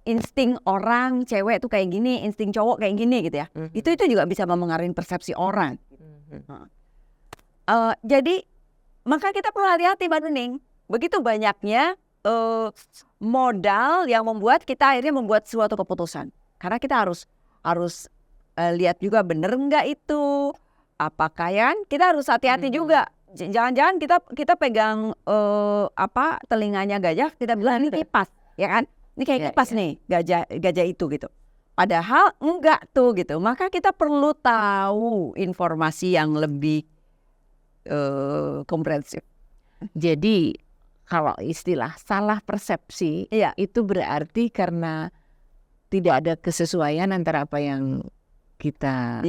insting orang cewek itu kayak gini, insting cowok kayak gini gitu ya. Itu juga bisa memengaruhi persepsi orang. Jadi maka kita perlu hati-hati Mbak Nuning. Begitu banyaknya modal yang membuat kita akhirnya membuat suatu keputusan. Karena kita harus lihat juga bener nggak itu, apakah kita harus hati-hati juga. Jangan-jangan kita pegang telinganya gajah, kita bilang ini kipas, ya kan? Ini kayak kipas nih gajah itu gitu. Padahal enggak tuh gitu. Maka kita perlu tahu informasi yang lebih komprehensif. Jadi kalau istilah salah persepsi itu berarti karena tidak ada kesesuaian antara apa yang kita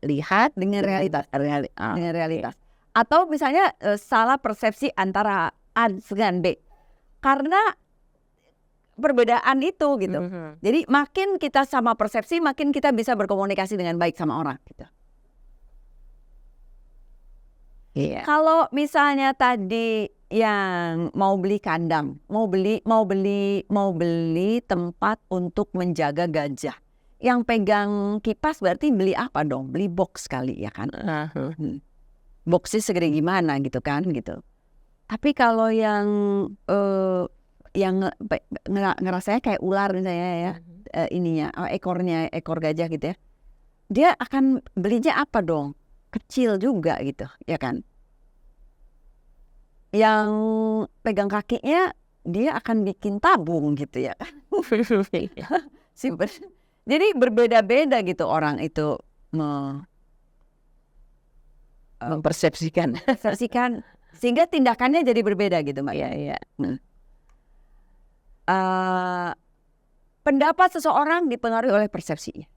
lihat dengan realitas. Dengan realitas. Atau misalnya salah persepsi antara A dengan B. Karena perbedaan itu gitu. Jadi makin kita sama persepsi, makin kita bisa berkomunikasi dengan baik sama orang gitu. Kalau misalnya tadi yang mau beli kandang, mau beli tempat untuk menjaga gajah. yang pegang kipas berarti beli apa dong? Beli box kali ya kan? Boxnya segede gimana gitu kan gitu. Tapi kalau yang ngerasanya kayak ular misalnya ya, ininya ekor gajah gitu ya, dia akan belinya apa dong? Kecil juga gitu ya kan. Yang pegang kakinya dia akan bikin tabung gitu ya kan. Jadi berbeda-beda gitu orang itu mempersepsikan. mempersepsikan sehingga tindakannya jadi berbeda gitu Mbak. Iya. Pendapat seseorang dipengaruhi oleh persepsinya.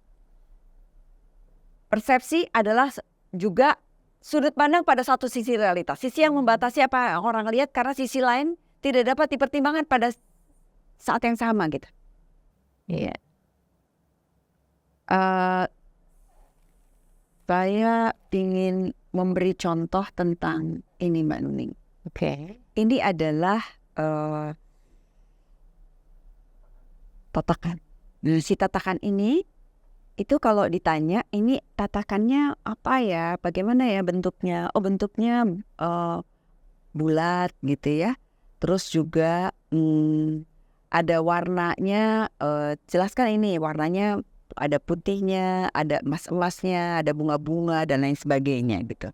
Persepsi adalah juga sudut pandang pada satu sisi realitas. Sisi yang membatasi apa yang orang lihat karena sisi lain tidak dapat dipertimbangkan pada saat yang sama gitu. Iya. Saya ingin memberi contoh tentang ini Mbak Nuning. Oke. Ini adalah tatakan. Si tatakan ini itu kalau ditanya ini tatakannya apa ya, bagaimana ya bentuknya? Oh bentuknya bulat gitu ya. Terus juga ada warnanya, jelaskan ini warnanya ada putihnya, ada emas-emasnya, ada bunga-bunga dan lain sebagainya gitu.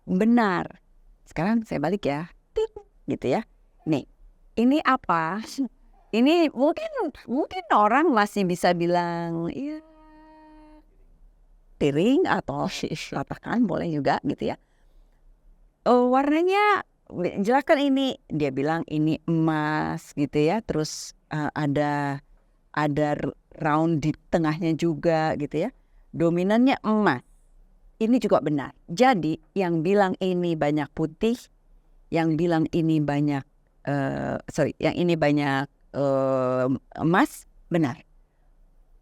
Benar. Sekarang saya balik ya, ting, gitu ya. Nih, ini apa? Ini mungkin orang masih bisa bilang iya piring atau tatakan boleh juga gitu ya. Warnanya jelaskan ini, dia bilang ini emas gitu ya. Terus ada round di tengahnya juga gitu ya. Dominannya emas. Ini juga benar. Jadi yang bilang ini banyak putih, yang bilang ini banyak yang ini banyak emas, benar.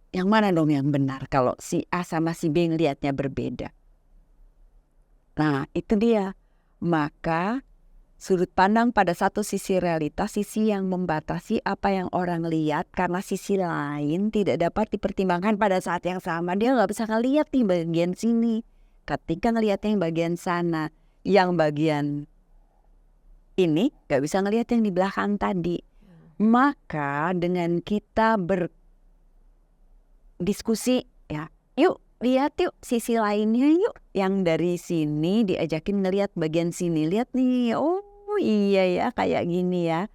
Yang mana dong yang benar kalau si A sama si B ngelihatnya berbeda? Nah, itu dia. Maka sudut pandang pada satu sisi realitas, sisi yang membatasi apa yang orang lihat karena sisi lain tidak dapat dipertimbangkan pada saat yang sama. Dia nggak bisa ngelihat di bagian sini. Ketika ngelihatnya yang bagian sana, yang bagian ini nggak bisa ngelihat yang di belakang tadi. Maka dengan kita berdiskusi ya, yuk lihat yuk sisi lainnya yuk. Yang dari sini diajakin ngelihat bagian sini. Lihat nih, oh iya ya kayak gini ya.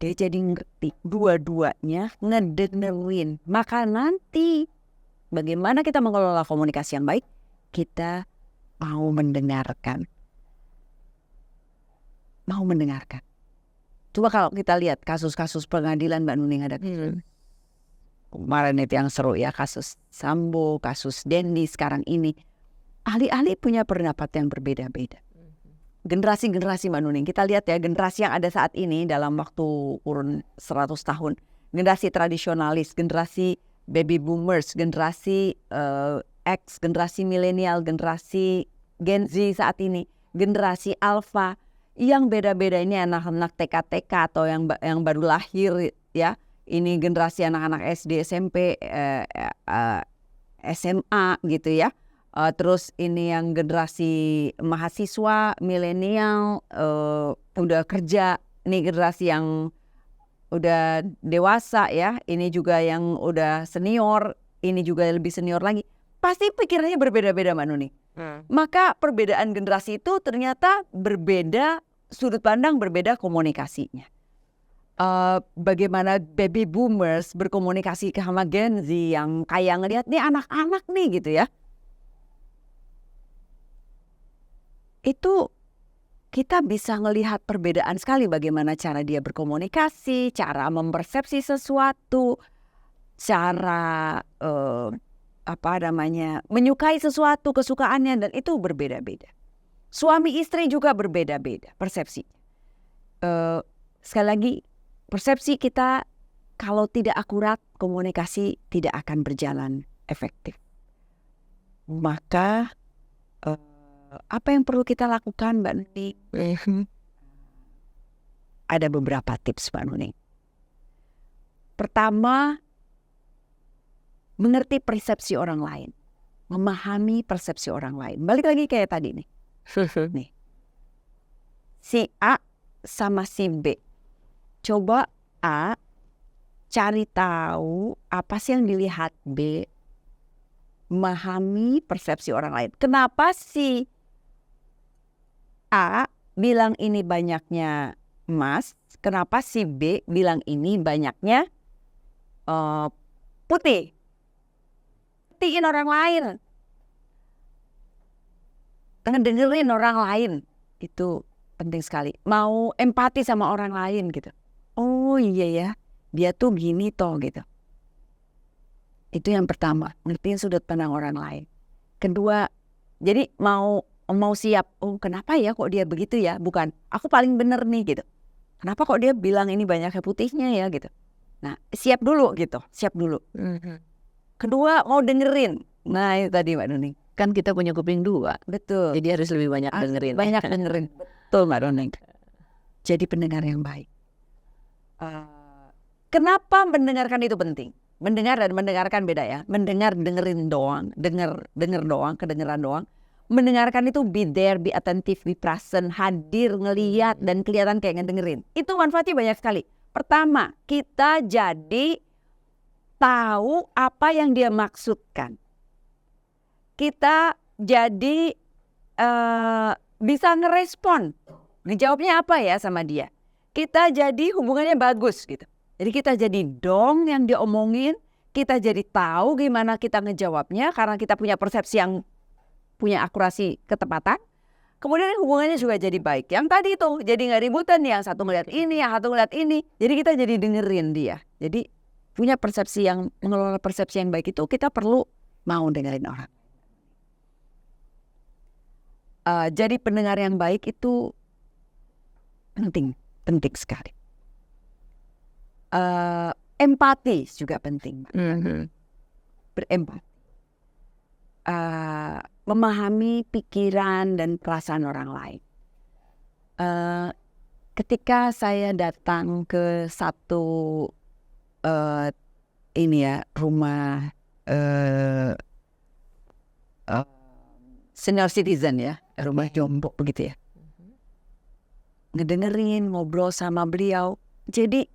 Dia jadi ngerti dua-duanya ngedengerin. Maka nanti bagaimana kita mengelola komunikasi yang baik? Kita mau mendengarkan. Mau mendengarkan. Coba kalau kita lihat kasus-kasus pengadilan Mbak Nuning ada kemarin itu yang seru ya, kasus Sambo, kasus Dendi sekarang ini. Ahli-ahli punya pendapat yang berbeda-beda. Generasi-generasi Mbak Nuning, kita lihat ya generasi yang ada saat ini dalam waktu kurun 100 tahun. Generasi tradisionalis, generasi baby boomers, generasi X, generasi milenial, generasi Gen Z saat ini, generasi Alpha. Yang beda-beda ini anak-anak TK atau yang baru lahir ya. Ini generasi anak-anak SD, SMP, SMA gitu ya. Terus ini yang generasi mahasiswa, milenial, udah kerja. Ini generasi yang udah dewasa ya. Ini juga yang udah senior, ini juga lebih senior lagi. Pasti pikirannya berbeda-beda Mbak Nuni. Maka perbedaan generasi itu ternyata berbeda, sudut pandang berbeda komunikasinya. Bagaimana baby boomers berkomunikasi sama Gen Z yang kayak ngelihat nih anak-anak nih gitu ya. Itu kita bisa ngelihat perbedaan sekali bagaimana cara dia berkomunikasi, cara mempersepsi sesuatu, cara menyukai sesuatu, kesukaannya, dan itu berbeda-beda. Suami istri juga berbeda-beda persepsi. Sekali lagi, persepsi kita kalau tidak akurat, komunikasi tidak akan berjalan efektif. Maka apa yang perlu kita lakukan Mbak Nuning? Ada beberapa tips Mbak Nuning. Pertama, mengerti persepsi orang lain, memahami persepsi orang lain. Balik lagi kayak tadi nih. Nih, si A sama si B. Coba A cari tahu apa sih yang dilihat B, memahami persepsi orang lain. Kenapa si A bilang ini banyaknya emas, kenapa si B bilang ini banyaknya putih? Perhatiin orang lain, dengerin orang lain, itu penting sekali. Mau empati sama orang lain gitu. Oh iya ya, dia tuh gini toh gitu. Itu yang pertama, ngertiin sudut pandang orang lain. Kedua, jadi mau siap. Oh kenapa ya kok dia begitu ya? Bukan, aku paling bener nih gitu. Kenapa kok dia bilang ini banyaknya putihnya ya gitu. Nah siap dulu gitu, siap dulu. Kedua, mau dengerin. Nah itu tadi Mbak Nuning. Kan kita punya kuping 2. Betul. Jadi harus lebih banyak dengerin. Banyak dengerin. Betul Mbak Nuning. Jadi pendengar yang baik. Kenapa mendengarkan itu penting? Mendengar dan mendengarkan beda ya. Mendengar dengerin doang, denger doang, kedengeran doang. Mendengarkan itu be there, be attentive, be present, hadir, ngeliat dan kelihatan kayak ngedengerin. Itu manfaatnya banyak sekali. Pertama, kita jadi tahu apa yang dia maksudkan. Kita jadi bisa ngerespon. Ngejawabnya apa ya sama dia. Kita jadi hubungannya bagus gitu. Jadi kita jadi dong yang dia omongin. Kita jadi tahu gimana kita ngejawabnya. Karena kita punya persepsi yang punya akurasi ketepatan. Kemudian hubungannya juga jadi baik. Yang tadi itu jadi gak ributan. Yang satu ngeliat ini, yang satu ngeliat ini. Jadi kita jadi dengerin dia. Jadi punya persepsi yang, mengelola persepsi yang baik itu kita perlu mau dengerin orang. Jadi pendengar yang baik itu penting sekali. Empati juga penting. Berempati. Memahami pikiran dan perasaan orang lain. Ketika saya datang ke satu rumah senior citizen ya, rumah jompo begitu ya. Ngedengerin, ngobrol sama beliau. Jadi,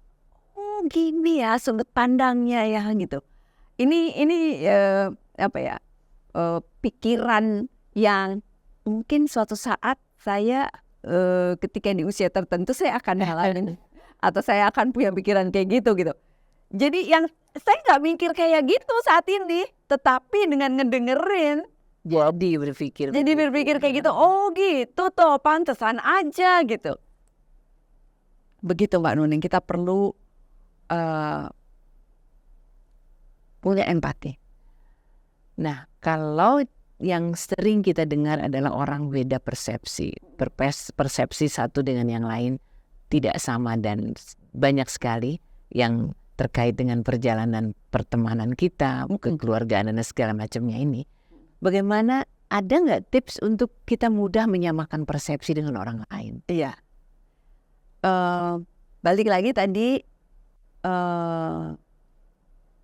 oh gini ya sudut pandangnya ya gitu. Ini pikiran yang mungkin suatu saat saya ketika di usia tertentu saya akan halamin atau saya akan punya pikiran kayak gitu. Jadi yang saya nggak mikir kayak gitu saat ini, tetapi dengan ngedengerin jadi berpikir kayak gitu. Oh gitu toh, pantesan aja gitu. Begitu Mbak Nuning, kita perlu punya empati. Nah, kalau yang sering kita dengar adalah orang beda persepsi. Persepsi satu dengan yang lain tidak sama dan banyak sekali yang terkait dengan perjalanan pertemanan kita, kekeluargaan dan segala macamnya ini. Bagaimana, ada nggak tips untuk kita mudah menyamakan persepsi dengan orang lain? Iya. Balik lagi tadi,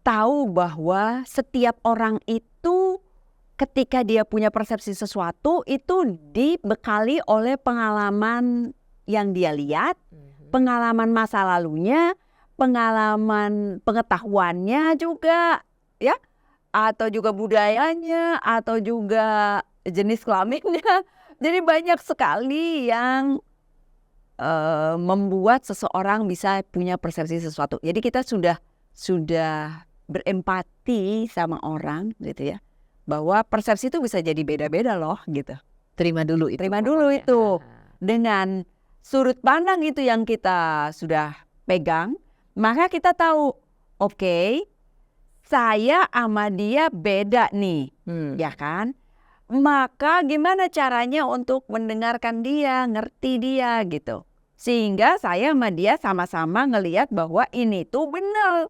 tahu bahwa setiap orang itu ketika dia punya persepsi sesuatu itu dibekali oleh pengalaman yang dia lihat, pengalaman masa lalunya, pengalaman pengetahuannya juga ya, atau juga budayanya, atau juga jenis kelaminnya. Jadi banyak sekali yang membuat seseorang bisa punya persepsi sesuatu. Jadi kita sudah berempati sama orang gitu ya, bahwa persepsi itu bisa jadi beda-beda loh gitu. Terima dulu itu. Dengan sudut pandang itu yang kita sudah pegang, maka kita tahu, oke, saya sama dia beda nih, ya kan? Maka gimana caranya untuk mendengarkan dia, ngerti dia gitu. Sehingga saya sama dia sama-sama ngelihat bahwa ini tuh benar.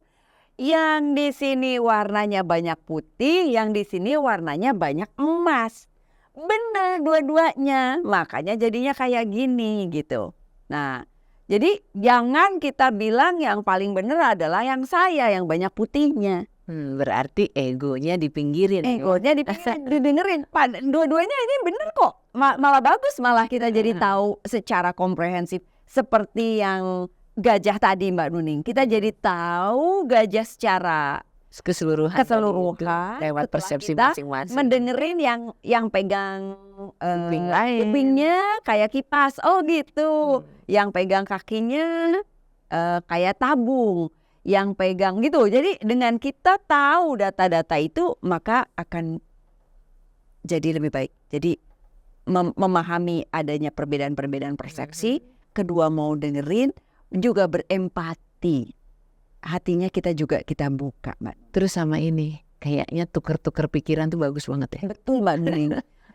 Yang di sini warnanya banyak putih, yang di sini warnanya banyak emas. Benar dua-duanya, makanya jadinya kayak gini gitu. Nah, jadi jangan kita bilang yang paling benar adalah yang saya, yang banyak putihnya. Berarti egonya dipinggirin. Egonya didengerin. Dua-duanya ini bener kok. Malah bagus, malah kita jadi tahu secara komprehensif. Seperti yang gajah tadi Mbak Nuning. Kita jadi tahu gajah secara keseluruhan lewat setelah persepsi kita masing-masing. mendengerin yang pegang Kuping lain. kupingnya kayak kipas. Oh gitu. Yang pegang kakinya kayak tabung. Yang pegang gitu. Jadi dengan kita tahu data-data itu, maka akan jadi lebih baik. Jadi memahami adanya perbedaan-perbedaan persepsi. Kedua, mau dengerin, juga berempati. Hatinya kita buka, Mbak. Terus sama ini, kayaknya tuker-tuker pikiran tuh bagus banget ya. Betul, Mbak Nuning.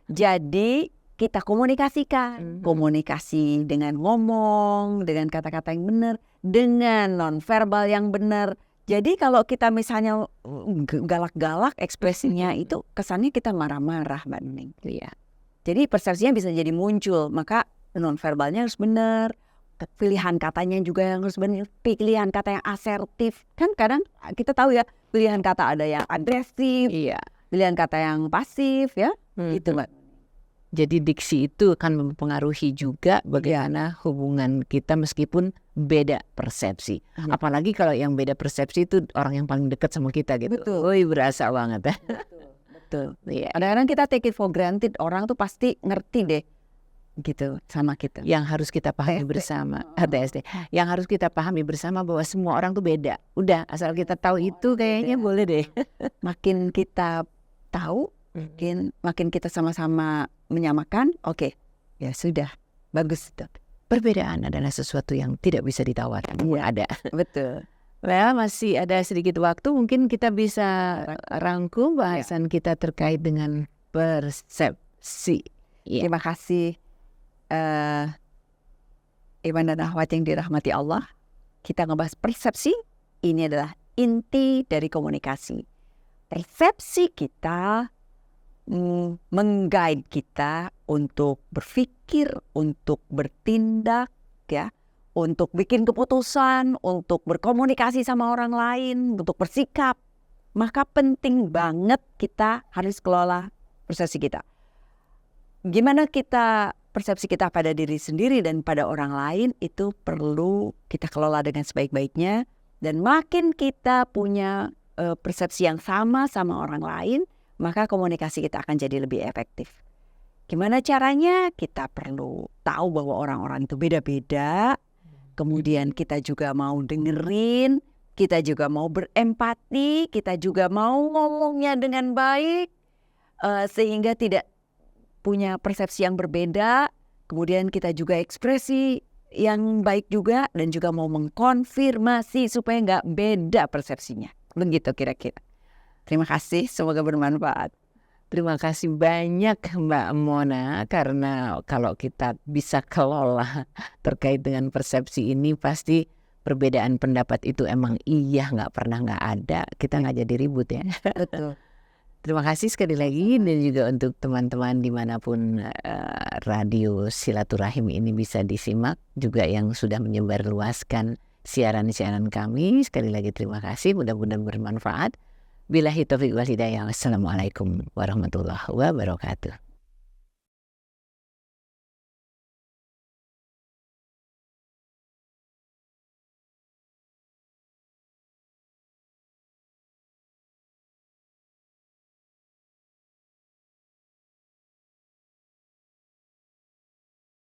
Jadi kita komunikasikan. Komunikasi dengan ngomong, dengan kata-kata yang benar, dengan nonverbal yang benar. Jadi kalau kita misalnya galak-galak ekspresinya itu kesannya kita marah-marah, Mbak Nuning. Iya. Jadi persepsinya bisa jadi muncul, maka nonverbalnya harus benar. Pilihan katanya juga yang harus benar, pilihan kata yang asertif. Kan kadang kita tahu ya, pilihan kata ada yang agresif, Iya. pilihan kata yang pasif ya. Itu Mbak. Jadi diksi itu akan mempengaruhi juga bagaimana hubungan kita meskipun beda persepsi. Apalagi kalau yang beda persepsi itu orang yang paling dekat sama kita gitu. Betul. Woi, berasa banget ya. Betul. Iya. Kadang-kadang kita take it for granted, orang tuh pasti ngerti deh gitu sama kita. Yang harus kita pahami bersama, HTSD. Yang harus kita pahami bersama bahwa semua orang tuh beda. Udah, asal kita tahu itu kayaknya boleh deh. Makin kita tahu, makin kita sama-sama menyamakan, oke, ya sudah, bagus itu. Perbedaan adalah sesuatu yang tidak bisa ditawar. Ada. Betul. Well, masih ada sedikit waktu, mungkin kita bisa rangkum bahasan kita terkait dengan persepsi. Terima kasih Iwan dan Akhwat yang dirahmati Allah. Kita ngebahas persepsi, ini adalah inti dari komunikasi. Persepsi kita meng-guide kita untuk berpikir, untuk bertindak, ya, untuk bikin keputusan, untuk berkomunikasi sama orang lain, untuk bersikap. Maka penting banget kita harus kelola persepsi kita. Gimana persepsi kita pada diri sendiri dan pada orang lain itu perlu kita kelola dengan sebaik-baiknya. Dan makin kita punya persepsi yang sama orang lain, maka komunikasi kita akan jadi lebih efektif. Gimana caranya? Kita perlu tahu bahwa orang-orang itu beda-beda. Kemudian kita juga mau dengerin, kita juga mau berempati, kita juga mau ngomongnya dengan baik, sehingga tidak punya persepsi yang berbeda. Kemudian kita juga ekspresi yang baik juga, dan juga mau mengkonfirmasi supaya nggak beda persepsinya. Begitu kira-kira. Terima kasih, semoga bermanfaat. Terima kasih banyak Mbak Mona, karena kalau kita bisa kelola terkait dengan persepsi ini, pasti perbedaan pendapat itu emang nggak pernah nggak ada, kita nggak jadi ribut ya. Betul. Terima kasih sekali lagi, dan juga untuk teman-teman dimanapun radio Silaturahim ini bisa disimak, juga yang sudah menyebarluaskan siaran-siaran kami. Sekali lagi terima kasih, mudah-mudahan bermanfaat. Billahi taufiq wal hidayah. Wassalamualaikum warahmatullahi wabarakatuh.